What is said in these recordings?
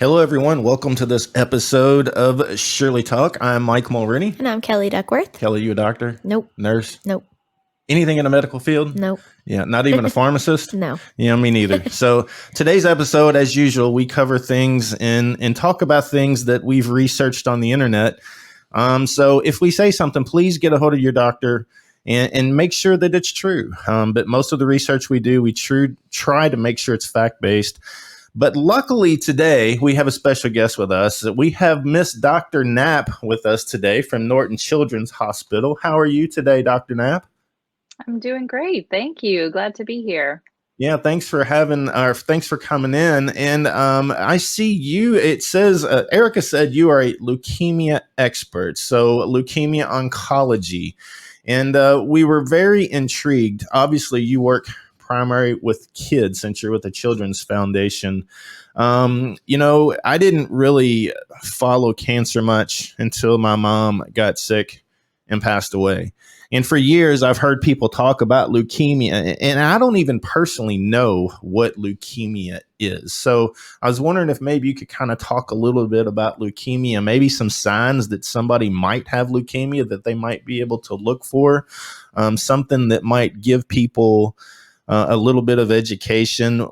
Hello, everyone. Welcome to this episode of Shirley Talk. I'm Mike Mulroney. And I'm Kelly Duckworth. Kelly, you a doctor? Nope. Nurse? Nope. Anything in the medical field? Nope. Yeah, not even a pharmacist? No. Yeah, me neither. So today's episode, as usual, we cover things and talk about things that we've researched on the internet. So if we say something, please get a hold of your doctor and make sure that it's true. But most of the research we do, we try to make sure it's fact-based. But luckily today, we have a special guest with us. We have Miss Dr. Knapp with us today from Norton Children's Hospital. How are you today, Dr. Knapp? I'm doing great. Thank you. Glad to be here. Yeah, thanks for coming in. And I see you. It says Erica said you are a leukemia expert, so leukemia oncology, and we were very intrigued. Obviously, you work primary with kids since you're with the Children's Foundation. I didn't really follow cancer much until my mom got sick and passed away. And for years, I've heard people talk about leukemia, and I don't even personally know what leukemia is. So I was wondering if maybe you could kind of talk a little bit about leukemia, maybe some signs that somebody might have leukemia that they might be able to look for, something that might give people a little bit of education.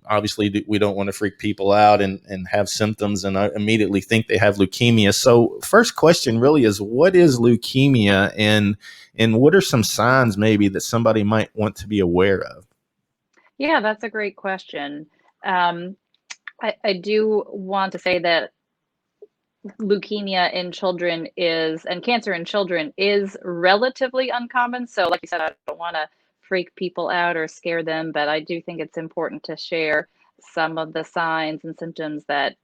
Obviously, we don't want to freak people out and have symptoms and immediately think they have leukemia. So first question really is, what is leukemia, and what are some signs maybe that somebody might want to be aware of? Yeah, that's a great question. I do want to say that leukemia in children and cancer in children is relatively uncommon. So like you said, I don't want to freak people out or scare them, but I do think it's important to share some of the signs and symptoms that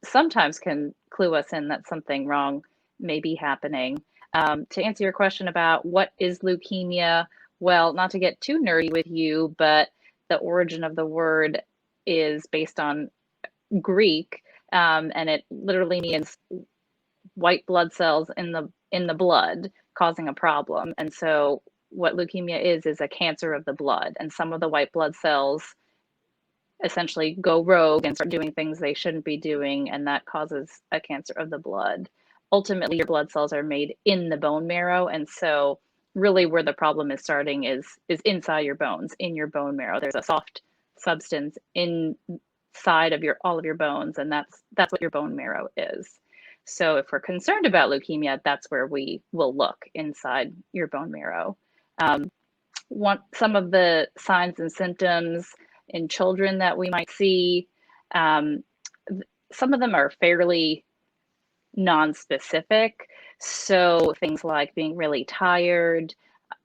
sometimes can clue us in that something wrong may be happening. To answer your question about what is leukemia, well, not to get too nerdy with you, but the origin of the word is based on Greek, and it literally means white blood cells in the blood causing a problem. And so what leukemia is a cancer of the blood, and some of the white blood cells essentially go rogue and start doing things they shouldn't be doing, and that causes a cancer of the blood. Ultimately, your blood cells are made in the bone marrow, and so really where the problem is starting is inside your bones, in your bone marrow. There's a soft substance inside of all of your bones, and that's what your bone marrow is. So if we're concerned about leukemia, that's where we will look inside your bone marrow. Some of the signs and symptoms in children that we might see, some of them are fairly non-specific. So things like being really tired,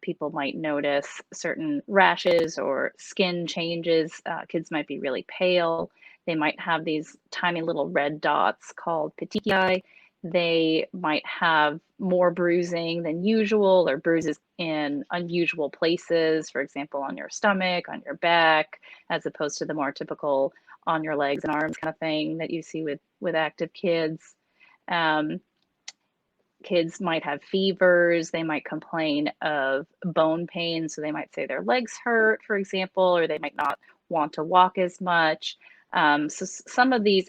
people might notice certain rashes or skin changes. Kids might be really pale. They might have these tiny little red dots called petechiae. They might have more bruising than usual, or bruises in unusual places, for example, on your stomach, on your back, as opposed to the more typical on your legs and arms kind of thing that you see with active kids. Kids might have fevers. They might complain of bone pain. So they might say their legs hurt, for example, or they might not want to walk as much. So some of these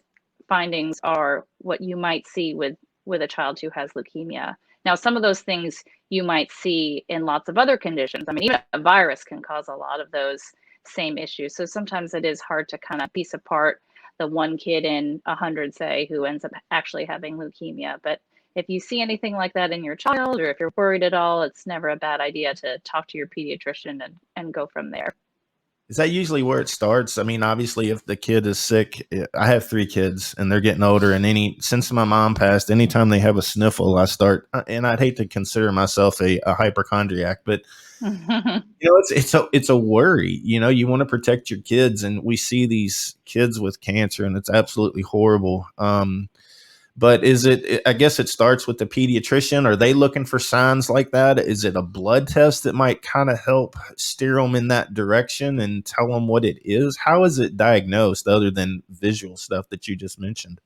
findings are what you might see with a child who has leukemia. Now, some of those things you might see in lots of other conditions. I mean, even a virus can cause a lot of those same issues. So sometimes it is hard to kind of piece apart the one kid in 100, say, who ends up actually having leukemia. But if you see anything like that in your child, or if you're worried at all, it's never a bad idea to talk to your pediatrician and go from there. Is that usually where it starts? I mean, obviously, if the kid is sick, I have 3 kids and they're getting older. And since my mom passed, anytime they have a sniffle, I start. And I'd hate to consider myself a hypochondriac, but it's a worry. You want to protect your kids, and we see these kids with cancer, and it's absolutely horrible. But I guess it starts with the pediatrician. Are they looking for signs like that? Is it a blood test that might kind of help steer them in that direction and tell them what it is? How is it diagnosed other than visual stuff that you just mentioned?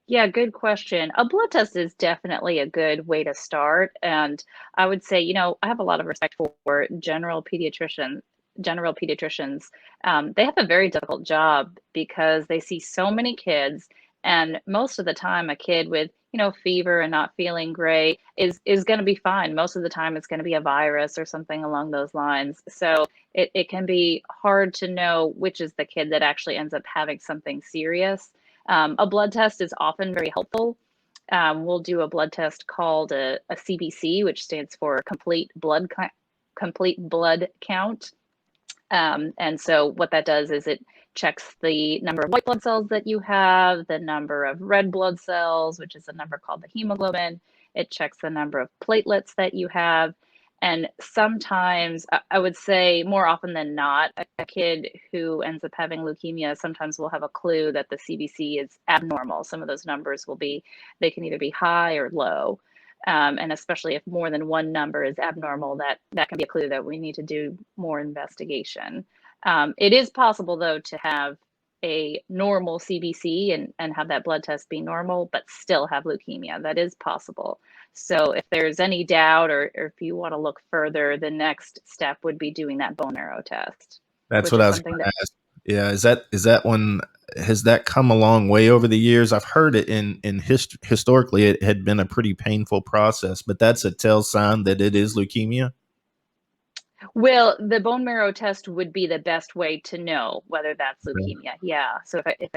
Yeah, good question. A blood test is definitely a good way to start. And I would say, I have a lot of respect for general pediatricians general pediatricians, they have a very difficult job because they see so many kids, and most of the time, a kid with fever and not feeling great is going to be fine. Most of the time, it's going to be a virus or something along those lines. So it can be hard to know which is the kid that actually ends up having something serious. A blood test is often very helpful. We'll do a blood test called a CBC, which stands for complete blood count. And so what that does is it checks the number of white blood cells that you have, the number of red blood cells, which is a number called the hemoglobin. It checks the number of platelets that you have. And sometimes, I would say more often than not, a kid who ends up having leukemia sometimes will have a clue that the CBC is abnormal. Some of those numbers will be, they can either be high or low. And especially if more than one number is abnormal, that can be a clue that we need to do more investigation. It is possible, though, to have a normal CBC and have that blood test be normal, but still have leukemia. That is possible. So if there's any doubt, or if you want to look further, the next step would be doing that bone marrow test, That's which what is I was something going that to ask. Yeah, is that one, has that come a long way over the years? I've heard it historically it had been a pretty painful process, but that's a tell sign that it is leukemia. Well, the bone marrow test would be the best way to know whether that's Okay. leukemia. Yeah. So if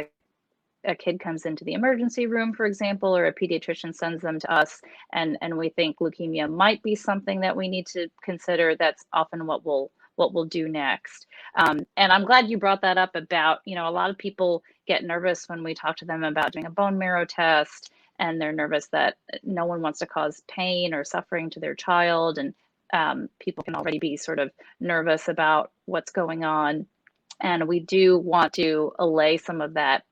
a kid comes into the emergency room, for example, or a pediatrician sends them to us, and we think leukemia might be something that we need to consider, that's often what we'll do next. And I'm glad you brought that up about, a lot of people get nervous when we talk to them about doing a bone marrow test, and they're nervous that no one wants to cause pain or suffering to their child. And people can already be sort of nervous about what's going on. And we do want to allay some of that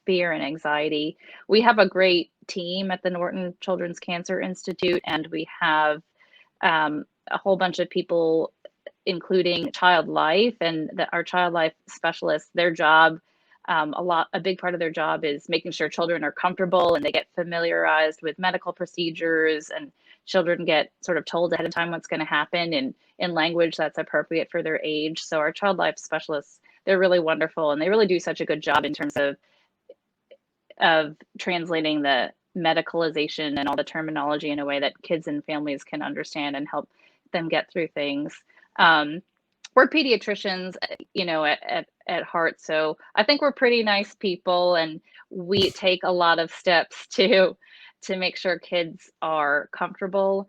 fear and anxiety. We have a great team at the Norton Children's Cancer Institute, and we have a whole bunch of people, including child life, and our child life specialists. Their job, a big part of their job is making sure children are comfortable and they get familiarized with medical procedures, and children get sort of told ahead of time what's going to happen in language that's appropriate for their age. So our child life specialists, they're really wonderful, and they really do such a good job in terms of translating the medicalization and all the terminology in a way that kids and families can understand and help them get through things. We're pediatricians, at heart, so I think we're pretty nice people, and we take a lot of steps to make sure kids are comfortable.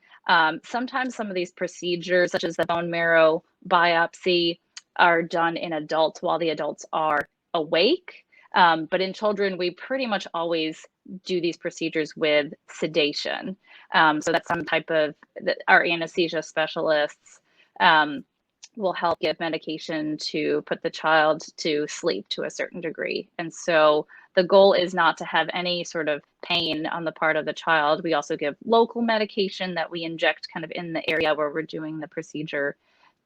Sometimes some of these procedures, such as the bone marrow biopsy, are done in adults while the adults are awake. But in children, we pretty much always do these procedures with sedation. So that's some type of, our anesthesia specialists will help give medication to put the child to sleep to a certain degree. And so the goal is not to have any sort of pain on the part of the child. We also give local medication that we inject kind of in the area where we're doing the procedure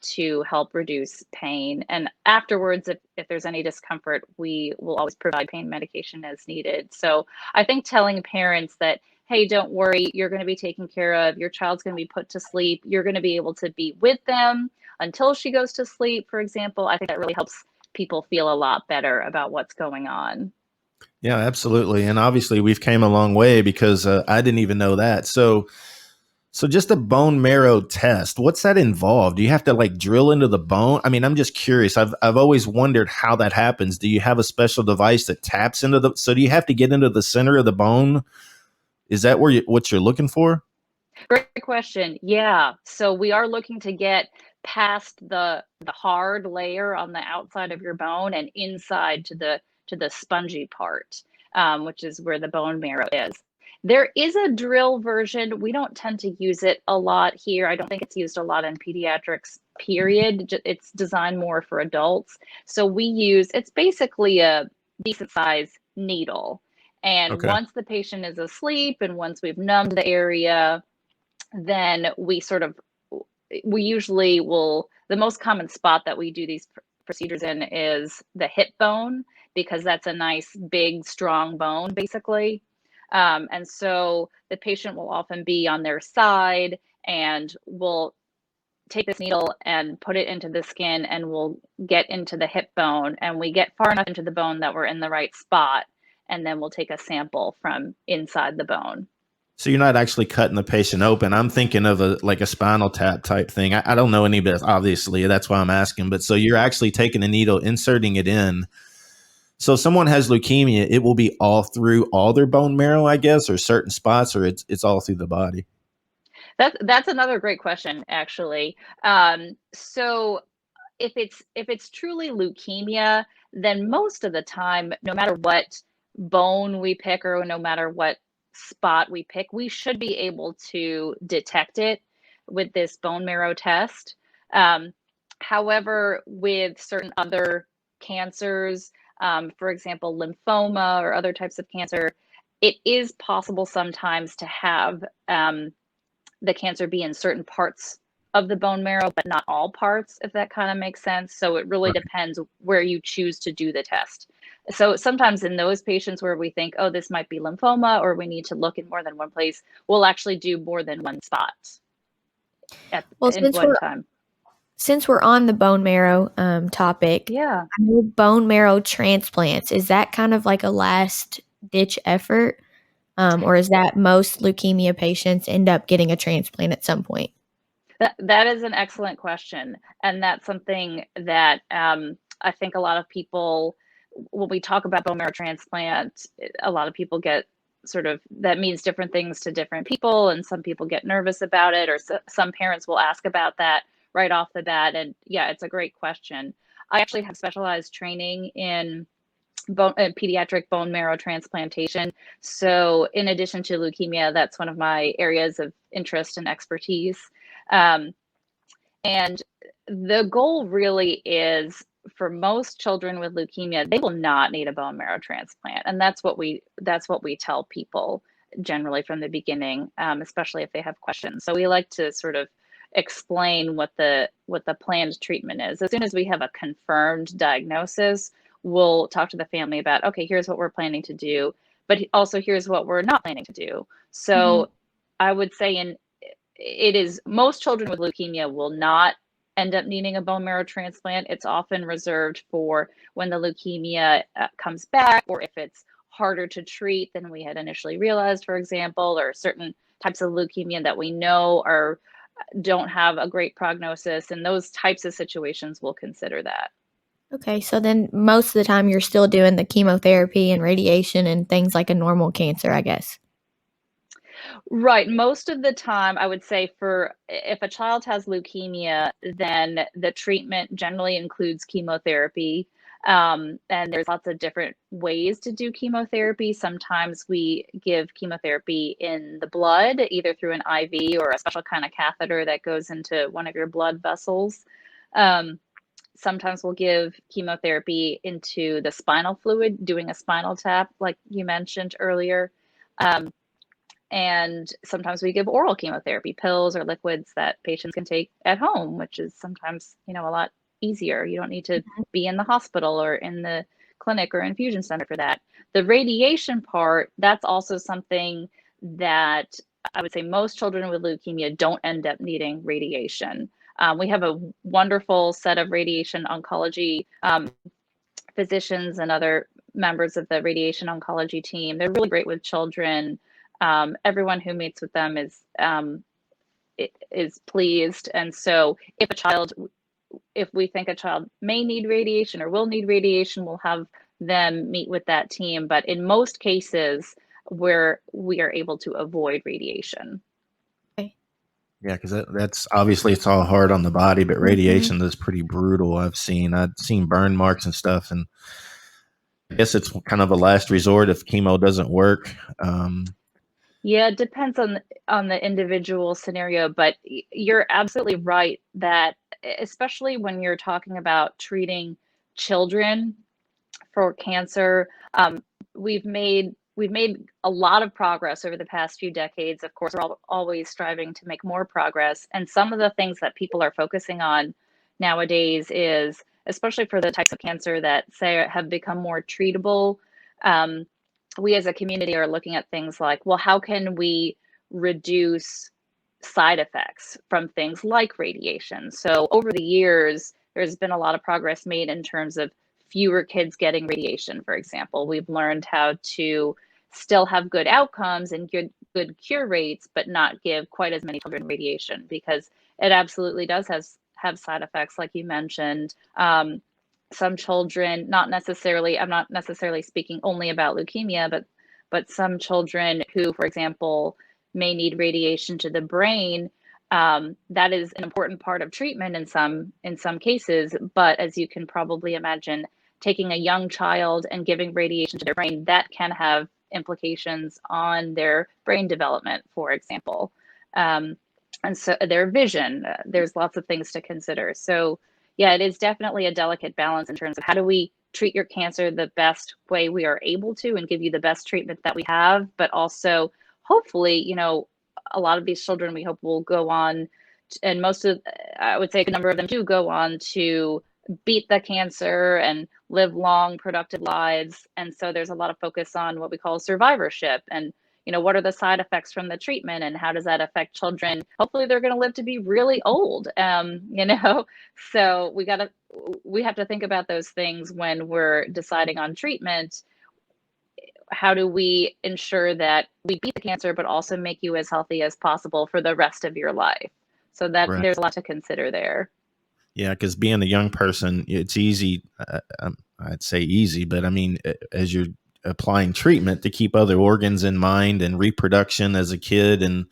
to help reduce pain. And afterwards, if there's any discomfort, we will always provide pain medication as needed. So I think telling parents that, hey, don't worry, you're going to be taken care of, your child's going to be put to sleep, you're going to be able to be with them until she goes to sleep, for example, I think that really helps people feel a lot better about what's going on. Yeah, absolutely. And obviously we've came a long way because I didn't even know that. So just a bone marrow test, what's that involved? Do you have to like drill into the bone? I mean, I'm just curious. I've always wondered how that happens. Do you have a special device that taps into so do you have to get into the center of the bone? Is that what you're looking for? Great question. Yeah. So we are looking to get past the hard layer on the outside of your bone and inside to the spongy part, which is where the bone marrow is. There is a drill version. We don't tend to use it a lot here. I don't think it's used a lot in pediatrics, period. It's designed more for adults. So it's basically a decent size needle. And Okay. once the patient is asleep and once we've numbed the area, then we usually will, the most common spot that we do these procedures in is the hip bone, because that's a nice big strong bone basically. And so the patient will often be on their side, and we'll take this needle and put it into the skin, and we'll get into the hip bone, and we get far enough into the bone that we're in the right spot, and then we'll take a sample from inside the bone. So you're not actually cutting the patient open. I'm thinking of like a spinal tap type thing. I don't know any of this, obviously. That's why I'm asking. But so you're actually taking a needle, inserting it in. So if someone has leukemia, it will be all through all their bone marrow, I guess, or certain spots, or it's all through the body. That's another great question, actually. So if it's truly leukemia, then most of the time, no matter what bone we pick or no matter what spot we pick, we should be able to detect it with this bone marrow test. Um, However, with certain other cancers, for example, lymphoma or other types of cancer, it is possible sometimes to have the cancer be in certain parts of the bone marrow, but not all parts, if that kind of makes sense. So it really Right. depends where you choose to do the test. So sometimes in those patients where we think, oh, this might be lymphoma, or we need to look in more than one place, we'll actually do more than one spot Well, in one time. since we're on the bone marrow topic, Yeah. I know bone marrow transplants, is that kind of like a last ditch effort? Or is that most leukemia patients end up getting a transplant at some point? That is an excellent question, and that's something that I think a lot of people, when we talk about bone marrow transplant, a lot of people get sort of, that means different things to different people, and some people get nervous about it, or some parents will ask about that right off the bat. And yeah, it's a great question. I actually have specialized training in pediatric bone marrow transplantation. So, in addition to leukemia, that's one of my areas of interest and expertise. Um, and the goal really is for most children with leukemia, they will not need a bone marrow transplant, and that's what we tell people generally from the beginning, especially if they have questions. So we like to sort of explain what the planned treatment is. As soon as we have a confirmed diagnosis, we'll talk to the family about, okay, here's what we're planning to do, but also here's what we're not planning to do. So I would say it is, most children with leukemia will not end up needing a bone marrow transplant. It's often reserved for when the leukemia comes back, or if it's harder to treat than we had initially realized, for example, or certain types of leukemia that we know don't have a great prognosis. And those types of situations, we'll consider that. Okay, so then most of the time you're still doing the chemotherapy and radiation and things like a normal cancer, I guess. Right. Most of the time, I would say, for if a child has leukemia, then the treatment generally includes chemotherapy. And there's lots of different ways to do chemotherapy. Sometimes we give chemotherapy in the blood, either through an IV or a special kind of catheter that goes into one of your blood vessels. Um, Sometimes we'll give chemotherapy into the spinal fluid, doing a spinal tap, like you mentioned earlier. Um, and sometimes we give oral chemotherapy, pills or liquids that patients can take at home, which is sometimes, a lot easier. You don't need to be in the hospital or in the clinic or infusion center for that. The radiation part, that's also something that I would say most children with leukemia don't end up needing radiation. We have a wonderful set of radiation oncology physicians and other members of the radiation oncology team. They're really great with children. Everyone who meets with them is pleased. And so if we think a child may need radiation or will need radiation, we'll have them meet with that team. But in most cases, where we are able to avoid radiation. Okay. Yeah, because that's obviously it's all hard on the body, but radiation is pretty brutal. I've seen burn marks and stuff, and I guess it's kind of a last resort if chemo doesn't work. Yeah, it depends on the individual scenario, but you're absolutely right that especially when you're talking about treating children for cancer, we've made a lot of progress over the past few decades. Of course, we're always striving to make more progress, and some of the things that people are focusing on nowadays is, especially for the types of cancer that say have become more treatable. We as a community are looking at things like, well, how can we reduce side effects from things like radiation. So over the years, there's been a lot of progress made in terms of fewer kids getting radiation, for example. We've learned how to still have good outcomes and good cure rates, but not give quite as many children radiation, because it absolutely does have side effects, like you mentioned. Some children, I'm not necessarily speaking only about leukemia, but some children who, for example, may need radiation to the brain, that is an important part of treatment in some cases. But as you can probably imagine, taking a young child and giving radiation to their brain, that can have implications on their brain development, for example. And so their vision, there's lots of things to consider. So yeah, it is definitely a delicate balance in terms of how do we treat your cancer the best way we are able to and give you the best treatment that we have, but also hopefully, a lot of these children we hope will go on, and I would say a number of them do go on to beat the cancer and live long, productive lives. And so there's a lot of focus on what we call survivorship and what are the side effects from the treatment and how does that affect children? Hopefully they're going to live to be really old, so we have to think about those things when we're deciding on treatment. How do we ensure that we beat the cancer, but also make you as healthy as possible for the rest of your life? So that Right. there's a lot to consider there. Yeah, because being a young person, it's easy. I'd say easy, but I mean, as you're applying treatment to keep other organs in mind and reproduction as a kid and,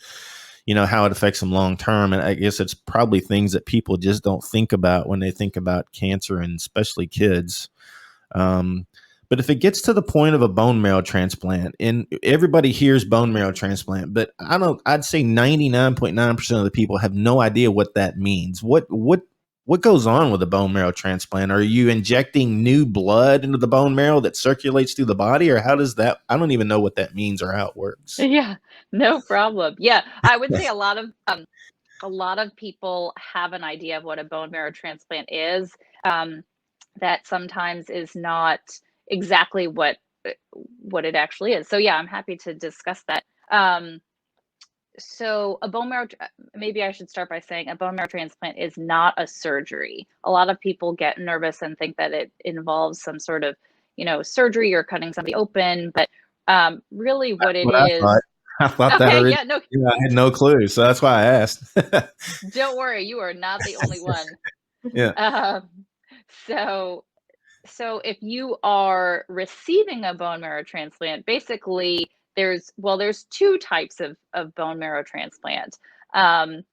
how it affects them long term. And I guess it's probably things that people just don't think about when they think about cancer, and especially kids. But if it gets to the point of a bone marrow transplant, and everybody hears bone marrow transplant, but I'd say 99.9% of the people have no idea what that means. What goes on with a bone marrow transplant? Are you injecting new blood into the bone marrow that circulates through the body, or how does that? I don't even know what that means or how it works. Yeah, no problem. Yeah, I would say a lot of people have an idea of what a bone marrow transplant is. That sometimes is not exactly what it actually is. So yeah, I'm happy to discuss that. So maybe I should start by saying a bone marrow transplant is not a surgery. A lot of people get nervous and think that it involves some sort of, surgery or cutting somebody open, but really what That's it what I is. thought. I thought that Okay, originally. yeah, no, Yeah, I had no clue, so that's why I asked. don't worry, you are not the only one. Yeah. Um, so if you are receiving a bone marrow transplant, basically there's two types of bone marrow transplant. And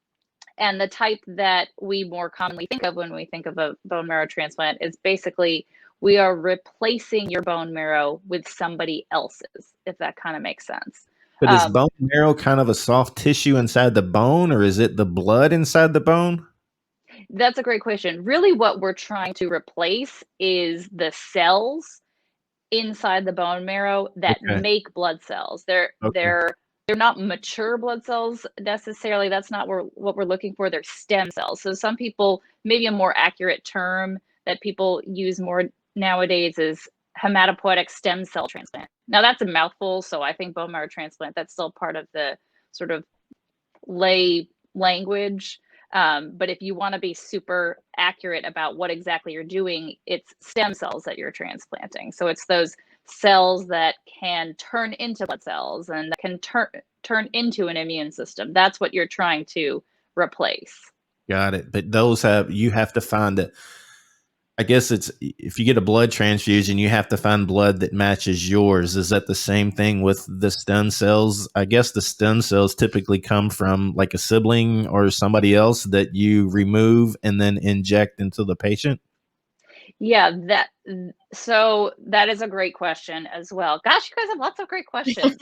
the type that we more commonly think of when we think of a bone marrow transplant is basically we are replacing your bone marrow with somebody else's, if that kind of makes sense. But is bone marrow kind of a soft tissue inside the bone, or is it the blood inside the bone? That's a great question. Really, what we're trying to replace is the cells inside the bone marrow that Okay. make blood cells. Okay. They're not mature blood cells necessarily. That's not what we're looking for. They're stem cells. So some people, maybe a more accurate term that people use more nowadays is hematopoietic stem cell transplant. Now that's a mouthful, so I think bone marrow transplant, that's still part of the sort of lay language. But if you want to be super accurate about what exactly you're doing, it's stem cells that you're transplanting. So it's those cells that can turn into blood cells and that can turn into an immune system. That's what you're trying to replace. Got it. But you have to find that. I guess it's if you get a blood transfusion, you have to find blood that matches yours. Is that the same thing with the stem cells? I guess the stem cells typically come from like a sibling or somebody else that you remove and then inject into the patient. Yeah, so that is a great question as well. Gosh, you guys have lots of great questions.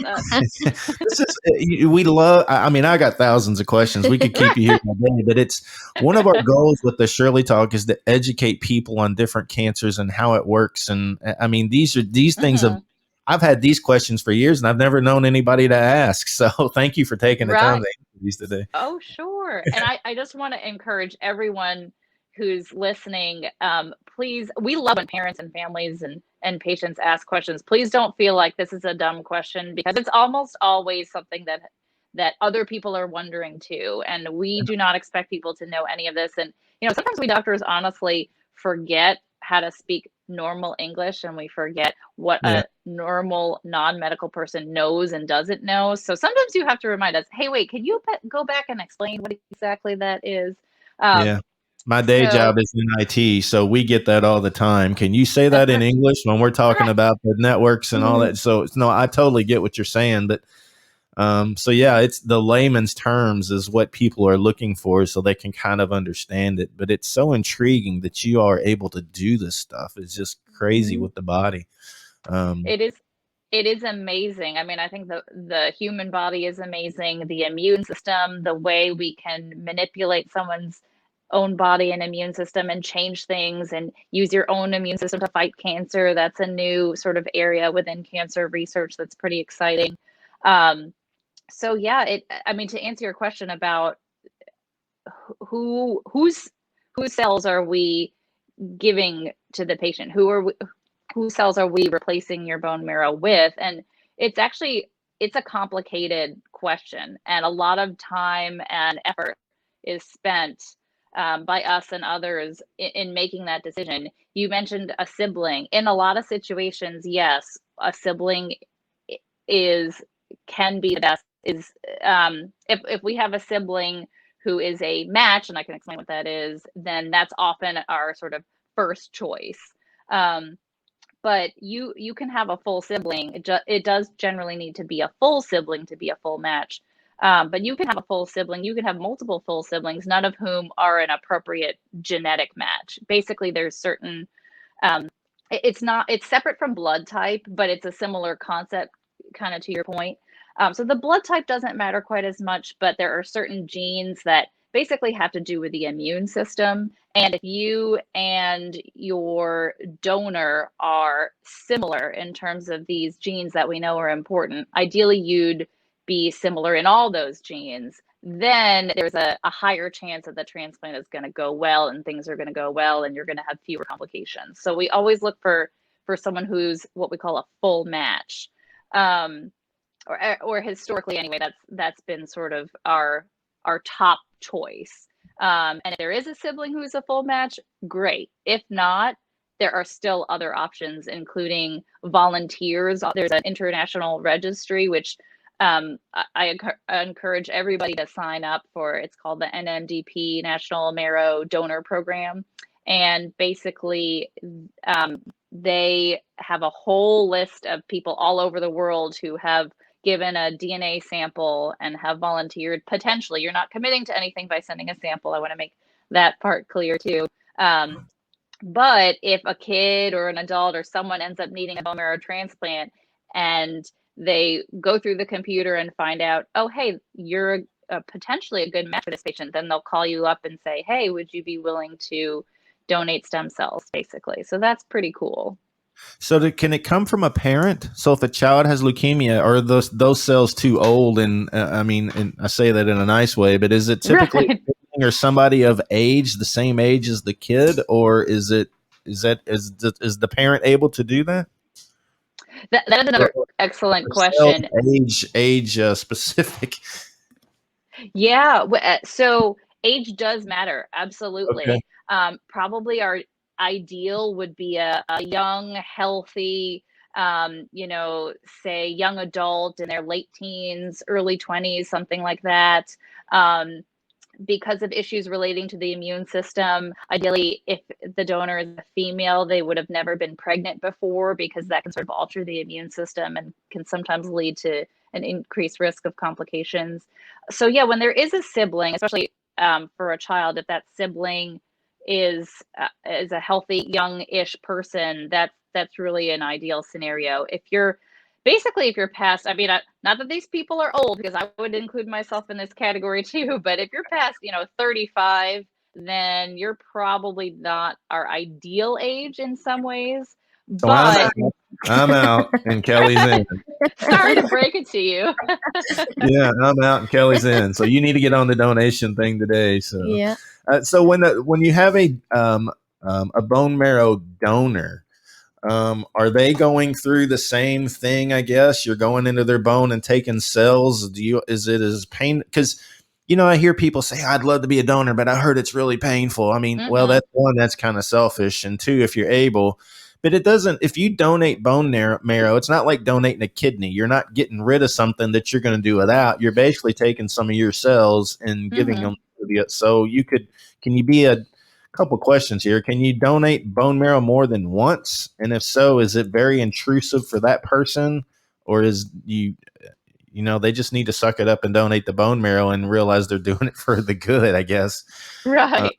We love. I mean, I got thousands of questions. We could keep you here all day, but it's one of our goals with the Shirley Talk is to educate people on different cancers and how it works. And I mean, these things of. I've had these questions for years, and I've never known anybody to ask. So, thank you for taking the time to answer these today. Oh, sure. And I just want to encourage everyone who's listening. Please, we love when parents and families and patients ask questions. Please don't feel like this is a dumb question, because it's almost always something that other people are wondering too. And we do not expect people to know any of this. And, sometimes we doctors honestly forget how to speak normal English, and we forget what Yeah. a normal non-medical person knows and doesn't know. So sometimes you have to remind us, hey, wait, can you go back and explain what exactly that is? Yeah. My day job is in IT, so we get that all the time. Can you say that in English when we're talking about the networks and all that? So no, I totally get what you're saying, but so yeah, it's the layman's terms is what people are looking for, so they can kind of understand it. But it's so intriguing that you are able to do this stuff. It's just crazy with the body. It is amazing. I mean, I think the human body is amazing. The immune system, the way we can manipulate someone's own body and immune system and change things and use your own immune system to fight cancer. That's a new sort of area within cancer research that's pretty exciting. So yeah, I mean, to answer your question about whose cells are we giving to the patient, whose cells are we replacing your bone marrow with? And it's a complicated question, and a lot of time and effort is spent by us and others in making that decision. You mentioned a sibling. In a lot of situations, yes, a sibling can be the best. If we have a sibling who is a match, and I can explain what that is, then that's often our sort of first choice. But you can have a full sibling. It does generally need to be a full sibling to be a full match. But you can have a full sibling. You can have multiple full siblings, none of whom are an appropriate genetic match. Basically, there's certain, it's separate from blood type, but it's a similar concept, kind of to your point. So the blood type doesn't matter quite as much, but there are certain genes that basically have to do with the immune system. And if you and your donor are similar in terms of these genes that we know are important, ideally you'd be similar in all those genes, then there's a higher chance that the transplant is going to go well and things are going to go well and you're going to have fewer complications. So we always look for someone who's what we call a full match. Or historically anyway, that's been sort of our top choice. And if there is a sibling who's a full match, great. If not, there are still other options, including volunteers. There's an international registry, which I encourage everybody to sign up for. It's called the NMDP, National Marrow Donor Program. And basically, they have a whole list of people all over the world who have given a DNA sample and have volunteered. Potentially, you're not committing to anything by sending a sample. I want to make that part clear too. But if a kid or an adult or someone ends up needing a bone marrow transplant and they go through the computer and find out, oh, hey, you're potentially a good match for this patient, then they'll call you up and say, hey, would you be willing to donate stem cells, basically. So that's pretty cool. So can it come from a parent? So if a child has leukemia, are those cells too old? And I mean, and I say that in a nice way, but is it typically right. or somebody of age, the same age as the kid, or is the parent able to do that? That is another excellent question. Age specific. Yeah. So age does matter. Absolutely. Okay. Probably our ideal would be a young, healthy, say young adult in their late teens, early 20s, something like that. Because of issues relating to the immune system, ideally, if the donor is a female, they would have never been pregnant before, because that can sort of alter the immune system and can sometimes lead to an increased risk of complications. So yeah, when there is a sibling, especially for a child, if that sibling is a healthy, young-ish person, that's really an ideal scenario. If you're past, I mean, not that these people are old, because I would include myself in this category too, but if you're past, 35, then you're probably not our ideal age in some ways. So but I'm out and Kelly's in. Sorry to break it to you. Yeah, I'm out and Kelly's in. So you need to get on the donation thing today. So yeah. So when you have a bone marrow donor, Are they going through the same thing? I guess you're going into their bone and taking cells. Is it as pain? Because I hear people say, "I'd love to be a donor, but I heard it's really painful." I mean, well, Mm-hmm. that's one, that's kind of selfish, and two, if you're able. But it doesn't. If you donate bone marrow, it's not like donating a kidney. You're not getting rid of something that you're going to do without. You're basically taking some of your cells and giving Mm-hmm. them to the. So you could. Can you be a couple questions here? Can you donate bone marrow more than once? And if so, is it very intrusive for that person, or is they just need to suck it up and donate the bone marrow and realize they're doing it for the good, I guess. Uh, Right.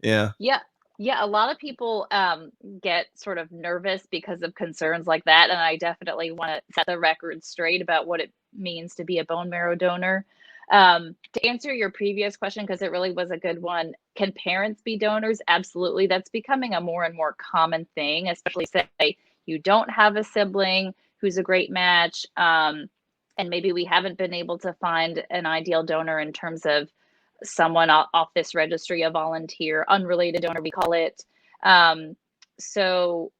yeah. Yeah. Yeah. A lot of people get sort of nervous because of concerns like that. And I definitely want to set the record straight about what it means to be a bone marrow donor. To answer your previous question, because it really was a good one, can parents be donors? Absolutely. That's becoming a more and more common thing, especially say you don't have a sibling who's a great match. And maybe we haven't been able to find an ideal donor in terms of someone off this registry, a volunteer, unrelated donor, we call it. Um, so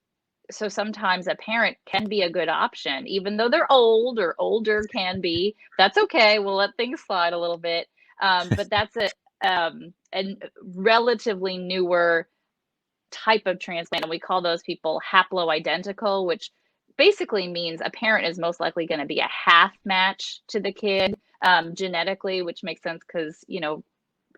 so sometimes a parent can be a good option, even though they're old or older can be. That's okay. We'll let things slide a little bit. But that's a relatively newer type of transplant, and we call those people haploidentical, which basically means a parent is most likely going to be a half match to the kid genetically, which makes sense because,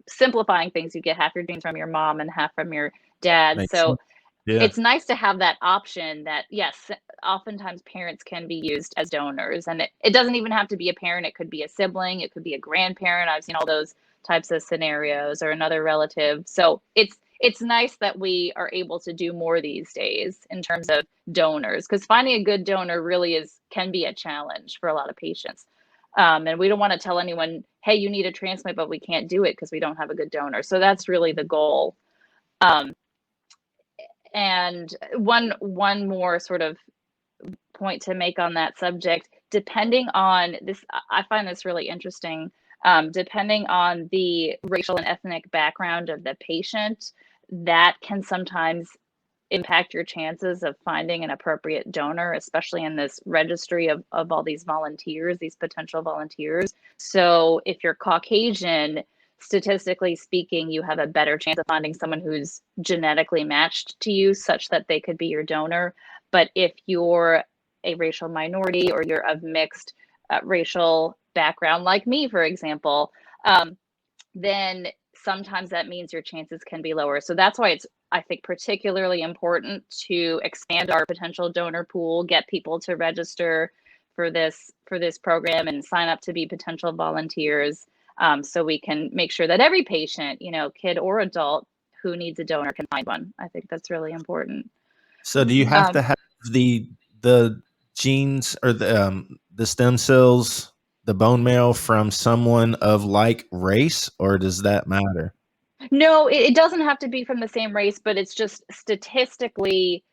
simplifying things, you get half your genes from your mom and half from your dad. Makes sense. So Yeah. it's nice to have that option that, yes, oftentimes parents can be used as donors. And it doesn't even have to be a parent. It could be a sibling. It could be a grandparent. I've seen all those types of scenarios, or another relative. So it's nice that we are able to do more these days in terms of donors, because finding a good donor really can be a challenge for a lot of patients. And we don't want to tell anyone, hey, you need a transplant, but we can't do it because we don't have a good donor. So that's really the goal. Um, and one more sort of point to make on that subject, depending on this, I find this really interesting. Depending on the racial and ethnic background of the patient, that can sometimes impact your chances of finding an appropriate donor, especially in this registry of all these volunteers, these potential volunteers. So if you're Caucasian, statistically speaking, you have a better chance of finding someone who's genetically matched to you such that they could be your donor. But if you're a racial minority, or you're of mixed racial background, like me, for example, then sometimes that means your chances can be lower. So that's why it's, I think, particularly important to expand our potential donor pool, get people to register for this program and sign up to be potential volunteers, so we can make sure that every patient, kid or adult, who needs a donor can find one. I think that's really important. So do you have to have the genes or the stem cells, the bone marrow from someone of like race, or does that matter? No, it doesn't have to be from the same race, but it's just statistically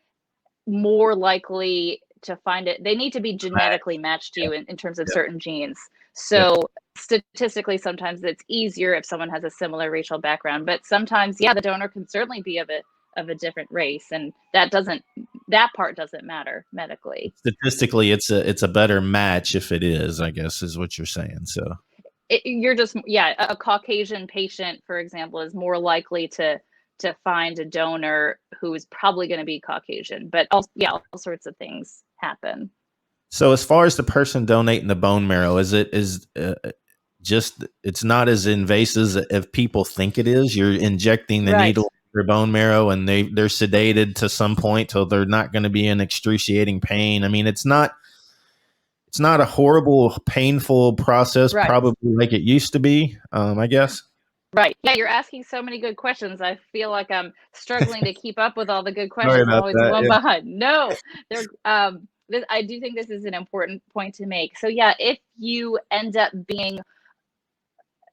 more likely to find it. They need to be genetically matched to Yeah. you in terms of Yep. certain genes. Yep. So statistically, sometimes it's easier if someone has a similar racial background, but sometimes, yeah, the donor can certainly be of a different race, and that part doesn't matter medically. Statistically, it's a better match if it is, I guess, is what you're saying. So You're just, yeah, a Caucasian patient, for example, is more likely to find a donor who is probably going to be Caucasian, but also, yeah, all sorts of things happen. So as far as the person donating the bone marrow, is just it's not as invasive as people think it is. You're injecting the Right. needle in their bone marrow, and they're sedated to some point till they're not going to be in excruciating pain. I mean, it's not a horrible, painful process, Right. probably like it used to be. I guess. Right. Yeah, you're asking so many good questions. I feel like I'm struggling to keep up with all the good Sorry questions. I'm about always that. one Yeah. behind. No, I do think this is an important point to make. So yeah, if you end up being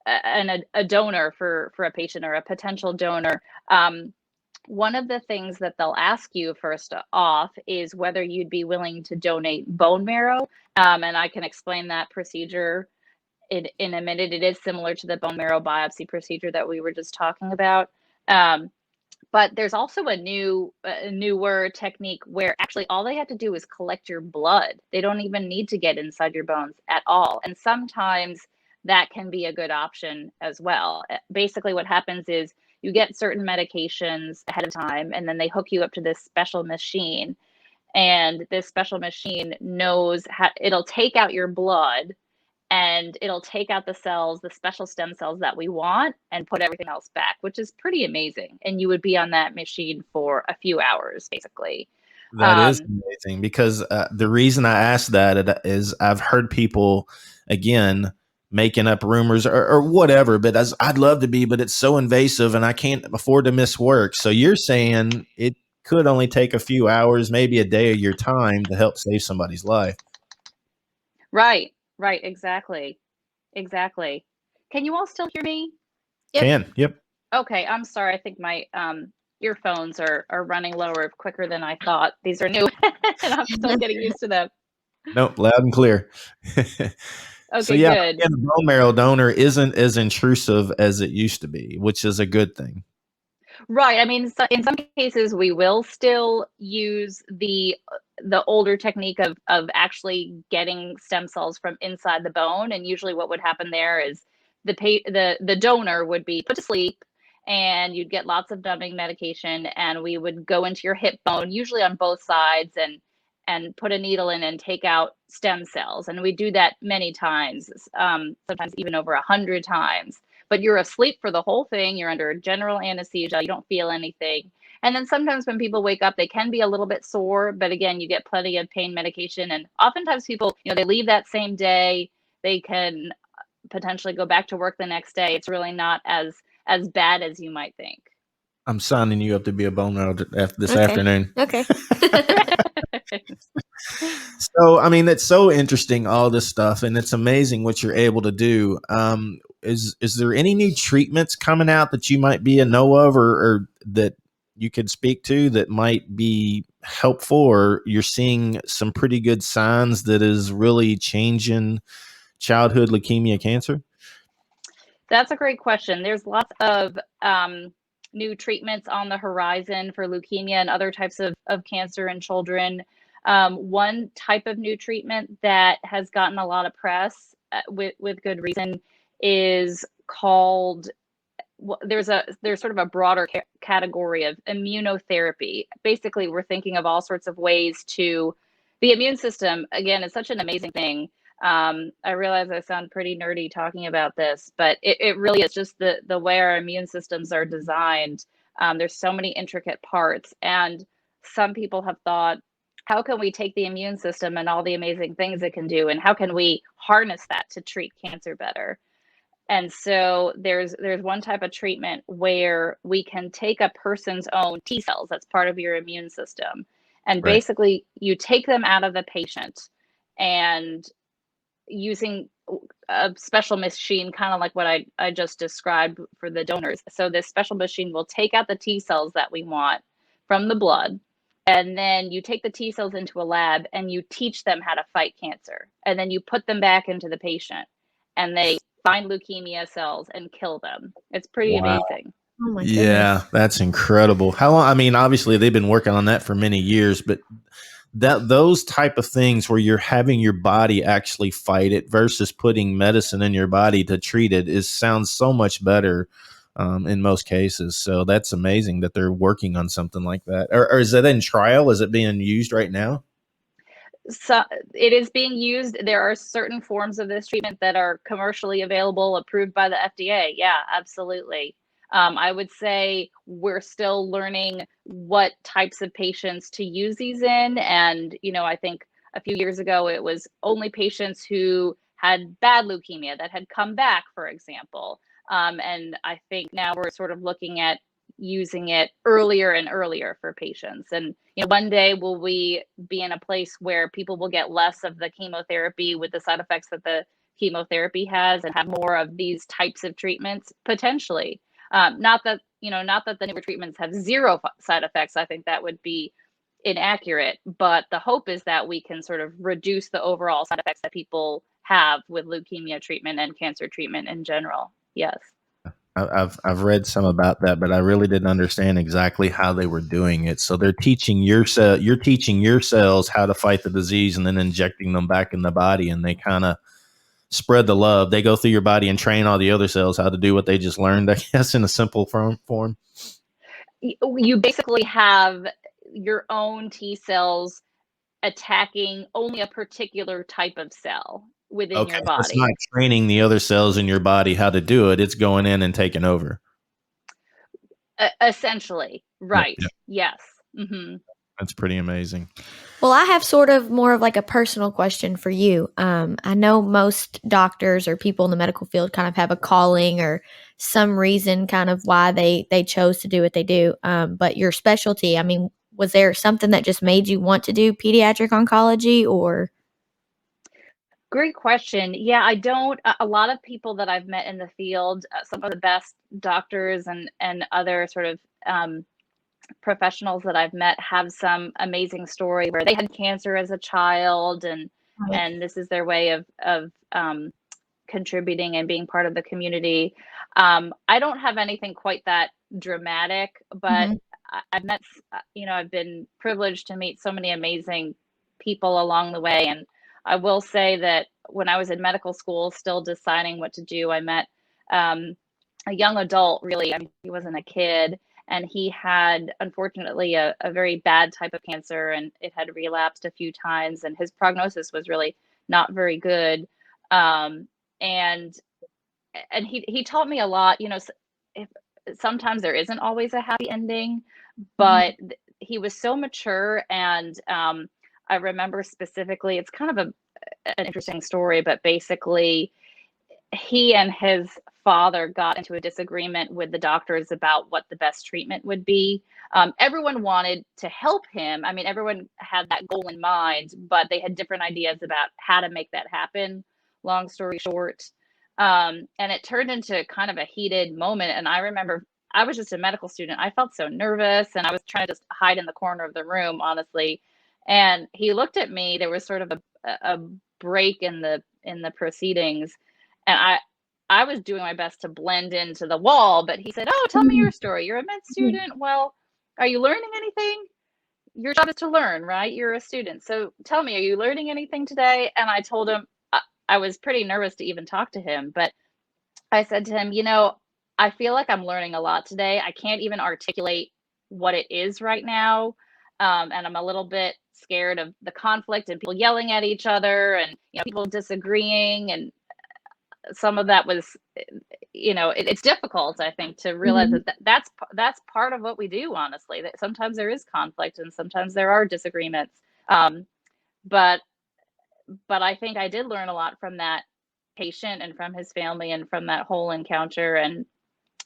a donor for a patient, or a potential donor, one of the things that they'll ask you first off is whether you'd be willing to donate bone marrow. And I can explain that procedure in a minute. It is similar to the bone marrow biopsy procedure that we were just talking about. But there's also a newer technique where actually all they have to do is collect your blood. They don't even need to get inside your bones at all. And sometimes that can be a good option as well. Basically, what happens is you get certain medications ahead of time, and then they hook you up to this special machine. And this special machine knows how it'll take out your blood, and it'll take out the cells, the special stem cells that we want, and put everything else back, which is pretty amazing. And you would be on that machine for a few hours, basically. That is amazing, because the reason I asked that is I've heard people, again, making up rumors or whatever, but I'd love to be, but it's so invasive and I can't afford to miss work. So you're saying it could only take a few hours, maybe a day of your time to help save somebody's life. Right, exactly. Exactly. Can you all still hear me? Yep. Yep. Okay, I'm sorry. I think my earphones are running lower quicker than I thought. These are new and I'm still getting used to them. Nope, loud and clear. Okay, so yeah, good. again, the bone marrow donor isn't as intrusive as it used to be, which is a good thing. Right. I mean, so in some cases, we will still use the older technique of actually getting stem cells from inside the bone. And usually, what would happen there is the donor would be put to sleep, and you'd get lots of numbing medication, and we would go into your hip bone, usually on both sides, and put a needle in and take out stem cells. And we do that many times, sometimes even over 100 times. But you're asleep for the whole thing. You're under general anesthesia. You don't feel anything. And then sometimes when people wake up, they can be a little bit sore, but again, you get plenty of pain medication. And oftentimes people, they leave that same day. They can potentially go back to work the next day. It's really not as bad as you might think. I'm signing you up to be a bone marrow this afternoon. Okay. So, I mean, it's so interesting, all this stuff, and it's amazing what you're able to do. Is there any new treatments coming out that you might be a know of, or that you could speak to that might be helpful, or you're seeing some pretty good signs that is really changing childhood leukemia cancer? That's a great question. There's lots of new treatments on the horizon for leukemia and other types of cancer in children. One type of new treatment that has gotten a lot of press with good reason is called, there's sort of a broader category of immunotherapy. Basically, we're thinking of all sorts of ways to, the immune system, again, is such an amazing thing. I realize I sound pretty nerdy talking about this, but it really is just the way our immune systems are designed. There's so many intricate parts, and some people have thought, how can we take the immune system and all the amazing things it can do, and how can we harness that to treat cancer better? And so there's one type of treatment where we can take a person's own T cells, that's part of your immune system, and basically you take them out of the patient, and using a special machine, kind of like what I just described for the donors. So this special machine will take out the T cells that we want from the blood, and then you take the T cells into a lab and you teach them how to fight cancer, and then you put them back into the patient, and they find leukemia cells and kill them. It's pretty amazing. Oh my Yeah, goodness. that's incredible. How long? I mean, obviously they've been working on that for many years, but those type of things where you're having your body actually fight it versus putting medicine in your body to treat it sounds so much better in most cases. So that's amazing that they're working on something like that. Or is that in trial? Is it being used right now? So it is being used. There are certain forms of this treatment that are commercially available, approved by the FDA. Yeah, absolutely. I would say we're still learning what types of patients to use these in. And, I think a few years ago, it was only patients who had bad leukemia that had come back, for example. And I think now we're sort of looking at using it earlier and earlier for patients. And one day will we be in a place where people will get less of the chemotherapy with the side effects that the chemotherapy has, and have more of these types of treatments potentially. Not that the newer treatments have zero side effects. I think that would be inaccurate, but the hope is that we can sort of reduce the overall side effects that people have with leukemia treatment and cancer treatment in general. Yes. I've read some about that, but I really didn't understand exactly how they were doing it. So they're teaching you're teaching your cells how to fight the disease, and then injecting them back in the body, and they kind of spread the love. They go through your body and train all the other cells how to do what they just learned, I guess, in a simple form. You basically have your own T cells attacking only a particular type of cell within Okay, your so it's not body. training the other cells in your body how to do it. It's going in and taking over. Essentially, Yeah, right. yeah. Yes. Mm-hmm. That's pretty amazing. Well, I have sort of more of like a personal question for you. I know most doctors or people in the medical field kind of have a calling or some reason kind of why they chose to do what they do. But your specialty, I mean, was there something that just made you want to do pediatric oncology or? Great question. Yeah, I don't. A lot of people that I've met in the field, some of the best doctors and other sort of professionals that I've met have some amazing story where they had cancer as a child, and this is their way of contributing and being part of the community. I don't have anything quite that dramatic, but Mhm. I've met, I've been privileged to meet so many amazing people along the way. And I will say that when I was in medical school, still deciding what to do, I met um, a young adult, really. I mean, he wasn't a kid, and he had, unfortunately, a very bad type of cancer, and it had relapsed a few times, and his prognosis was really not very good. Um, and he taught me a lot. If sometimes there isn't always a happy ending, Mhm. but he was so mature. And I remember specifically, it's kind of an interesting story, but basically he and his father got into a disagreement with the doctors about what the best treatment would be. Everyone wanted to help him. I mean, everyone had that goal in mind, but they had different ideas about how to make that happen. Long story short, and it turned into kind of a heated moment. And I remember I was just a medical student. I felt so nervous, and I was trying to just hide in the corner of the room, honestly. And he looked at me. There was sort of a break in the proceedings, and I was doing my best to blend into the wall, but he said, "Oh, tell me your story. You're a med student. Well, are you learning anything? Your job is to learn, right? You're a student. So tell me, are you learning anything today?" And I told him I was pretty nervous to even talk to him, but I said to him, I feel like I'm learning a lot today. I can't even articulate what it is right now. And I'm a little bit scared of the conflict and people yelling at each other, and people disagreeing, and some of that was, it's difficult, I think, to realize Mhm. that's part of what we do, honestly, that sometimes there is conflict and sometimes there are disagreements. um, but but I think I did learn a lot from that patient and from his family and from that whole encounter. And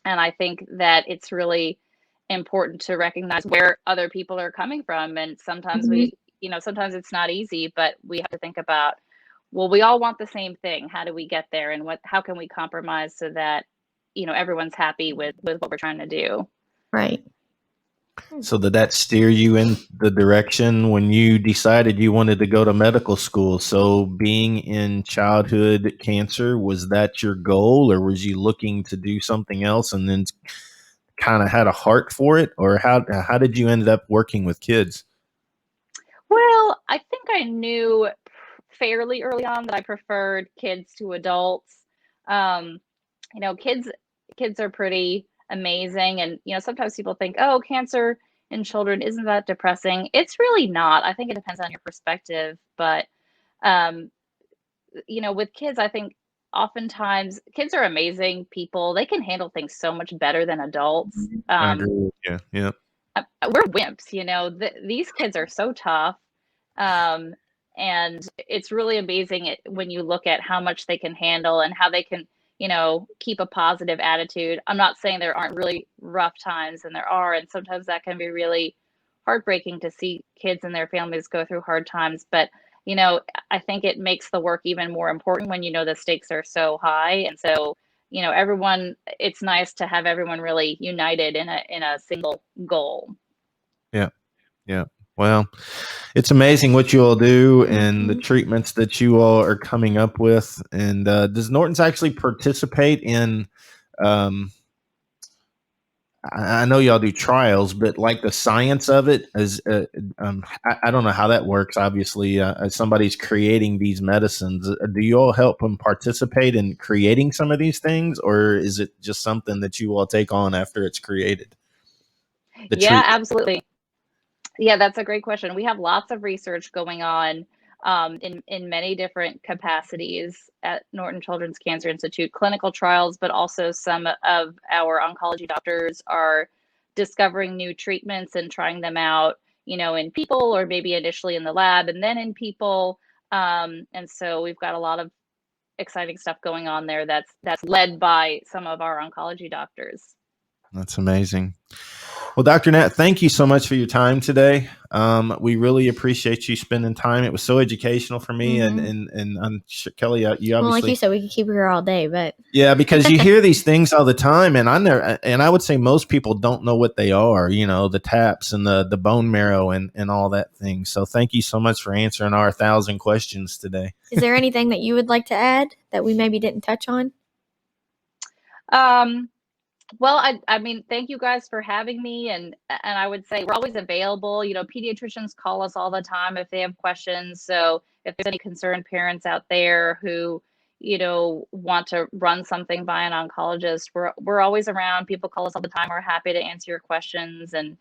I think that it's really important to recognize where other people are coming from. And sometimes Mhm. sometimes it's not easy, but we have to think about, well, we all want the same thing. How do we get there? And how can we compromise so that, everyone's happy with what we're trying to do? Right. So did that steer you in the direction when you decided you wanted to go to medical school? So being in childhood cancer, was that your goal, or was you looking to do something else and then kind of had a heart for it? Or how did you end up working with kids? Well, I think I knew fairly early on that I preferred kids to adults. Um, kids are pretty amazing, and sometimes people think, oh, cancer in children isn't that depressing. It's really not. I think it depends on your perspective, but um, with kids, I think oftentimes kids are amazing people. They can handle things so much better than adults. I agree with you. Yeah. We're wimps, these kids are so tough. um, and it's really amazing when you look at how much they can handle and how they can, keep a positive attitude. I'm not saying there aren't really rough times, and there are, and sometimes that can be really heartbreaking to see kids and their families go through hard times. But I think it makes the work even more important when the stakes are so high. And so everyone, it's nice to have everyone really united in a single goal. Yeah. Yeah. Well, it's amazing what you all do and the Mhm. treatments that you all are coming up with. And does Norton's actually participate in I know y'all do trials, but like the science of it is, I don't know how that works. Obviously, somebody's creating these medicines. Do you all help them participate in creating some of these things, or is it just something that you all take on after it's created? Yeah, absolutely. Yeah, that's a great question. We have lots of research going on in many different capacities at Norton Children's Cancer Institute, clinical trials, but also some of our oncology doctors are discovering new treatments and trying them out, in people, or maybe initially in the lab and then in people. And so we've got a lot of exciting stuff going on there that's led by some of our oncology doctors. That's amazing. Well, Dr. Knapp, thank you so much for your time today. We really appreciate you spending time. It was so educational for me, and I'm sure, Kelly, you obviously. Well, like you said, we could keep her here all day, but yeah, because you hear these things all the time, and I would say most people don't know what they are. The TAPS and the bone marrow and all that thing. So thank you so much for answering our 1,000 questions today. Is there anything that you would like to add that we maybe didn't touch on? Well, I mean, thank you guys for having me, and I would say we're always available. Pediatricians call us all the time if they have questions. So if there's any concerned parents out there who, want to run something by an oncologist, we're always around. People call us all the time. We're happy to answer your questions, and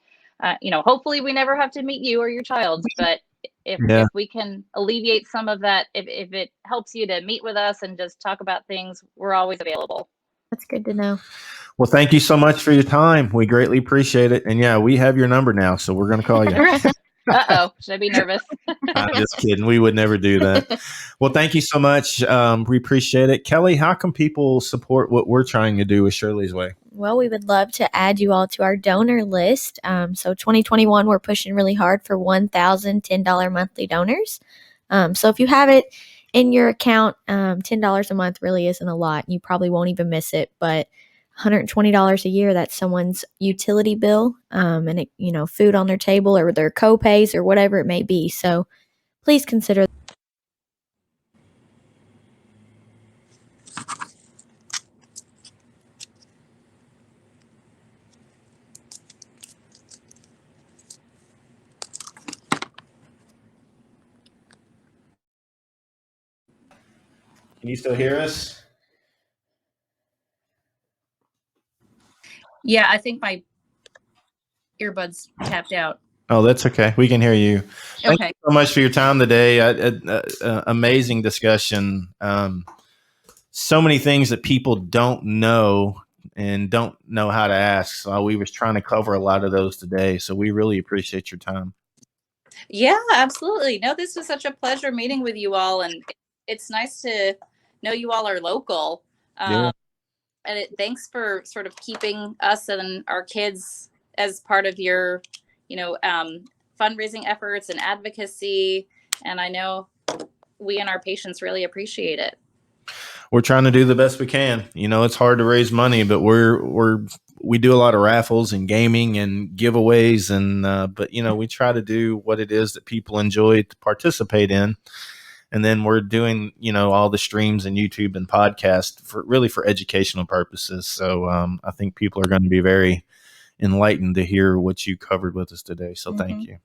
hopefully we never have to meet you or your child. But if we can alleviate some of that, if it helps you to meet with us and just talk about things, we're always available. That's good to know. Well, thank you so much for your time. We greatly appreciate it. And yeah, we have your number now, so we're going to call you. Uh-oh, should I be nervous? I'm just kidding. We would never do that. Well, thank you so much. We appreciate it. Kelly, how can people support what we're trying to do with Shirley's Way? Well, we would love to add you all to our donor list. So 2021, we're pushing really hard for 1,000 $10 monthly donors. So if you have it in your account, $10 a month really isn't a lot. You probably won't even miss it, but $120 a year, that's someone's utility bill, and it, food on their table or their co-pays or whatever it may be. So please consider. Can you still hear us? Yeah, I think my earbuds tapped out. Oh, that's okay. We can hear you. Thank Okay. you so much for your time today. Amazing discussion. So many things that people don't know and don't know how to ask. So we was trying to cover a lot of those today. So we really appreciate your time. Yeah, absolutely. No, this was such a pleasure meeting with you all. And it's nice to know you all are local. Yeah. And thanks for sort of keeping us and our kids as part of your, fundraising efforts and advocacy. And I know we and our patients really appreciate it. We're trying to do the best we can. It's hard to raise money, but we do a lot of raffles and gaming and giveaways, but we try to do what it is that people enjoy to participate in. And then we're doing, all the streams and YouTube and podcast for educational purposes. So I think people are going to be very enlightened to hear what you covered with us today. So thank you.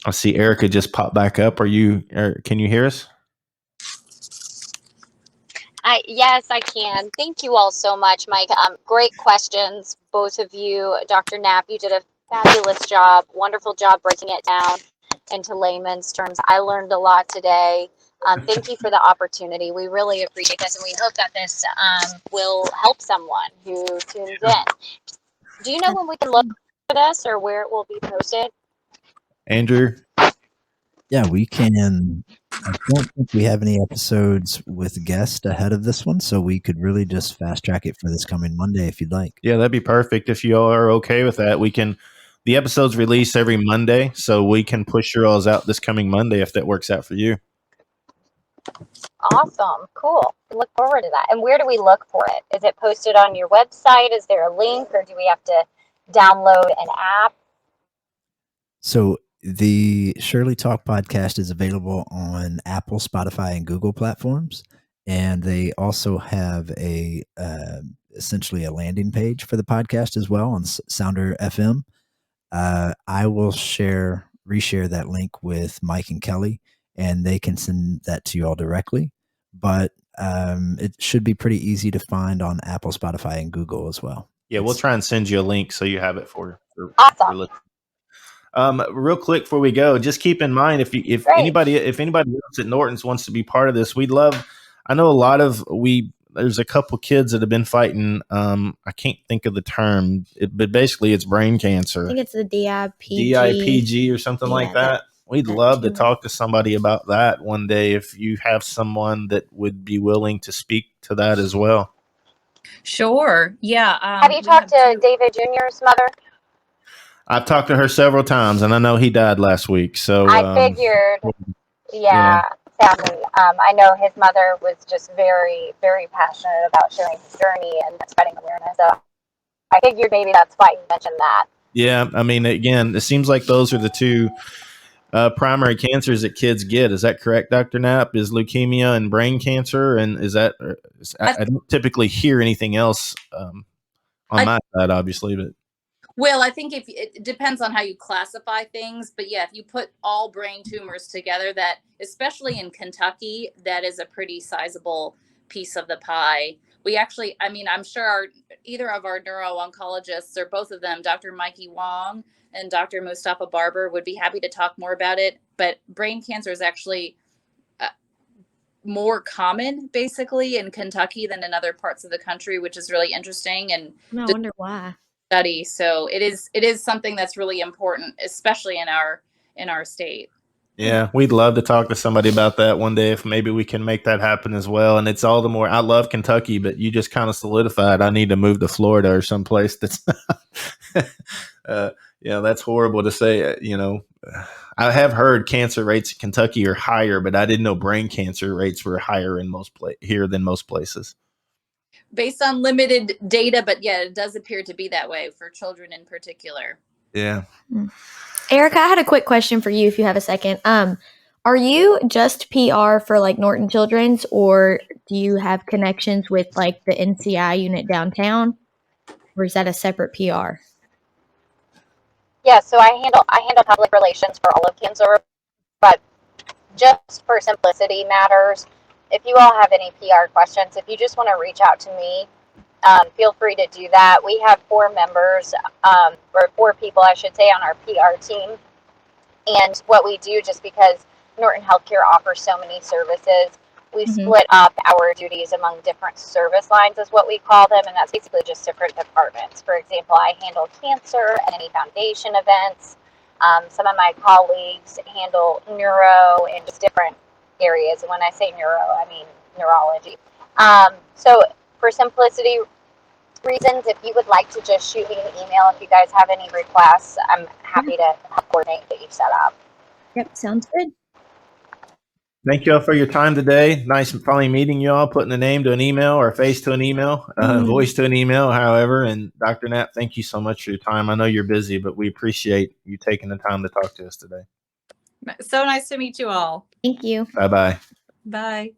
I see Erica just popped back up. Can you hear us? Yes, I can. Thank you all so much, Mike. Great questions, both of you. Dr. Knapp, you did a fabulous job, wonderful job breaking it down into layman's terms. I learned a lot today. Thank you for the opportunity. We really appreciate this, and we hope that this will help someone who tunes in. Do you know when we can look for this or where it will be posted? Andrew? Yeah, we can. I don't think we have any episodes with guests ahead of this one, so we could really just fast track it for this coming Monday if you'd like. Yeah, that'd be perfect. If you all are okay with that, the episodes release every Monday, so we can push yours out this coming Monday if that works out for you. Awesome. Cool. Look forward to that. And where do we look for it? Is it posted on your website? Is there a link, or do we have to download an app? So the Shirley Talk podcast is available on Apple, Spotify, and Google platforms. And they also have a essentially a landing page for the podcast as well on Sounder FM. I will reshare that link with Mike and Kelly, and they can send that to you all directly. But it should be pretty easy to find on Apple, Spotify, and Google as well. Yeah, we'll try and send you a link so you have it for Awesome. real quick before we go, just keep in mind if Great. anybody else at Norton's wants to be part of this, we'd love. I know a lot of there's a couple kids that have been fighting. I can't think of the term, but basically it's brain cancer. I think it's the DIPG or something like that. We'd love to talk to somebody about that one day if you have someone that would be willing to speak to that as well. Sure. Yeah. Have you talked to David Jr.'s mother? I've talked to her several times, and I know he died last week. So I figured, yeah. Sadly, I know his mother was just very, very passionate about sharing his journey and spreading awareness. So I figured maybe that's why you mentioned that. Yeah, I mean, again, it seems like those are the two primary cancers that kids get. Is that correct, Dr. Knapp? Is leukemia and brain cancer, and I don't typically hear anything else on my side, obviously, but. Well, I think it depends on how you classify things, but yeah, if you put all brain tumors together, that especially in Kentucky, that is a pretty sizable piece of the pie. We actually, I mean, I'm sure either of our neuro-oncologists or both of them, Dr. Mikey Wong and Dr. Mustafa Barber, would be happy to talk more about it. But brain cancer is actually more common basically in Kentucky than in other parts of the country, which is really interesting. And I wonder why. Study. So it is something that's really important, especially in our state. Yeah, we'd love to talk to somebody about that one day if maybe we can make that happen as well. And it's all the more, I love Kentucky, but you just kind of solidified I need to move to Florida or someplace that's that's horrible to say. I have heard cancer rates in Kentucky are higher, but I didn't know brain cancer rates were higher in here than most places. Based on limited data, but yeah, it does appear to be that way for children in particular. Yeah. Erica, I had a quick question for you if you have a second. Are you just PR for like Norton Children's, or do you have connections with like the NCI unit downtown, or is that a separate PR? Yeah, so I handle public relations for all of cancer, but just for simplicity matters, if you all have any PR questions, if you just want to reach out to me, feel free to do that. We have 4 members, or 4 people, I should say, on our PR team. And what we do, just because Norton Healthcare offers so many services, we split up our duties among different service lines, is what we call them. And that's basically just different departments. For example, I handle cancer and any foundation events. Some of my colleagues handle neuro and just different areas. And when I say neuro, I mean neurology. So for simplicity reasons, if you would like to just shoot me an email if you guys have any requests, I'm happy to help coordinate get you set up. Yep, sounds good. Thank you all for your time today. Nice finally meeting you all, putting a name to an email or a face to an email, voice to an email, however. And Dr. Knapp, thank you so much for your time. I know you're busy, but we appreciate you taking the time to talk to us today. So nice to meet you all. Thank you. Bye-bye. Bye.